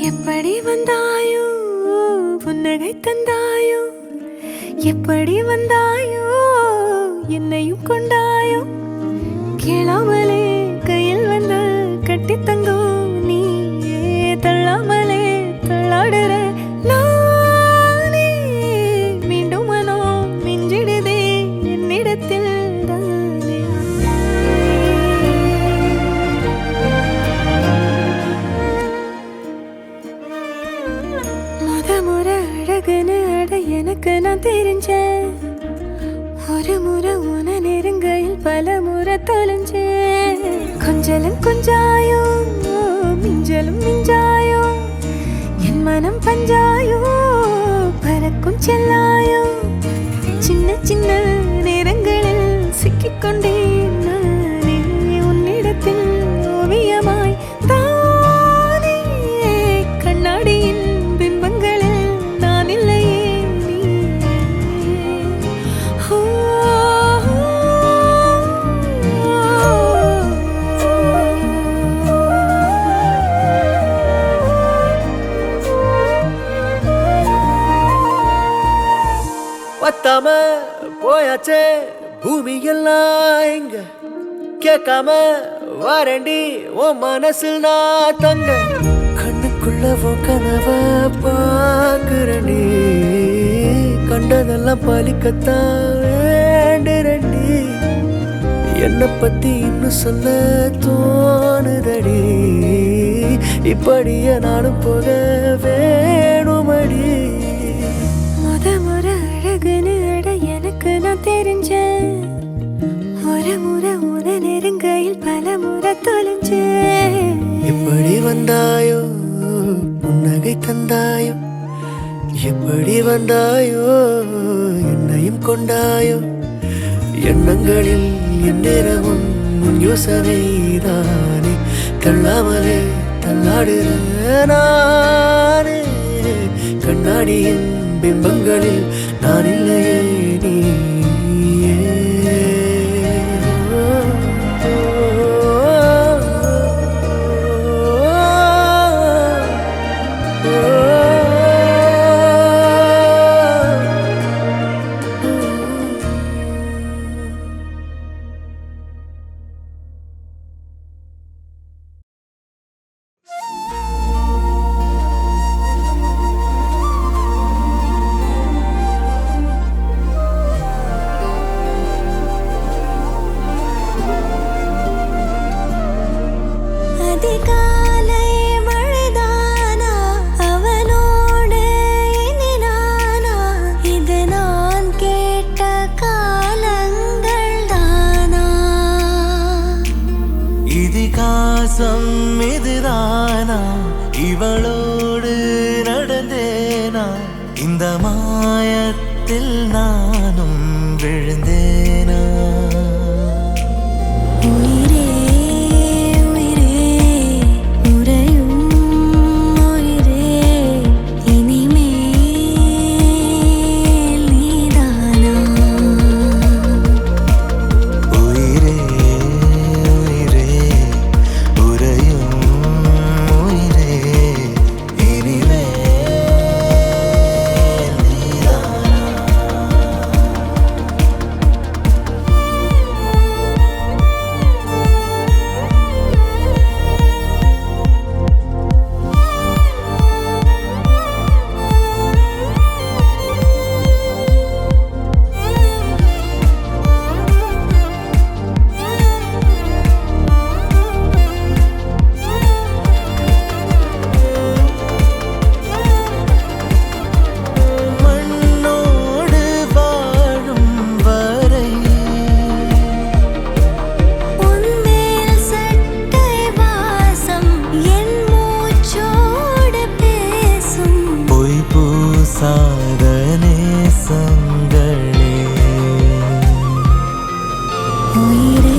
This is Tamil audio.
எப்படி வந்தாயோ புன்னகை தந்தாயோ, எப்படி வந்தாயோ என்னையும் கொண்டாயோ, கேளாமலே கையில் வந்து கட்டி தங்கோ நீ தள்ளாமலே தள்ளாடுற நானே, மீண்டும் மனோ மிஞ்சிடுதே என்னிடத்தில் தானே. முறை அழகுன்னு அட எனக்கு நான் தெரிஞ்சேன், ஒரு முறை உன நெருங்கையில் பல முறை தொலைஞ்சேன். கொஞ்சலும் கொஞ்சாயோ மிஞ்சலும் மிஞ்சாயோ, என் மனம் பஞ்சாயோ பறக்கும் செல்லாயோ, சின்ன சின்ன நேரங்களில் சிக்கிக்கொண்டேன் நானே உன்னிடத்தில் ஓவியமாய் தானே. கண்ணாடியின் பிம்பங்களில் நான் இல்லையே நீ. பத்தாம போயாச்சே பூமி எல்லாம் இங்க, கேட்காம வாரண்டி உன் மனசில் நான் தங்க. கண்ணுக்குள்ள உன் கனவ பாக்குறண்டி, கண்டதெல்லாம் பலிக்கத்தான் வேண்டுரண்டி. என்னை பத்தி இன்னும் சொல்ல தோணுதடி, இப்படியே நானும் போக வேணுமடி. முறை அழகுன்னு அட எனக்கு நான் தெரிஞ்சேன், ஒரு முறை உன நெருங்கையில் பல முறை தொலைஞ்சேன். எப்படி வந்தாயோ புன்னகை தந்தாயோ, எப்படி வந்தாயோ என்னையும் கொண்டாயோ, எண்ணங்களில் எந்நேரமும் உன் யோசனை தானே, தள்ளாமலே தள்ளாடுற நானே. கண்ணாடியின் பிம்பங்களில் நான் இல்லையே நீ. அதிகாலை மழைதானா அவனோடு இனி நானா, இது நான் கேட்ட காலங்கள் தானா. இதிகாசம் இதுதானா, இவளோடு நடந்தேனா, இந்த மாயத்தில் நானும் விழுந்தேனா. உயிரே உயிரே உறையும் உயிரே, இனிமேல் நீதானா. உயிரே உயிரே உறையும் உயிரே, இனிமேல் நீதானா. மண்ணோடு வாழும் வரை உன்மேல் சட்டை வாசம் என் மூச்சோடு பேசும், பொய் பூசாத நேசங்களே. உயிரே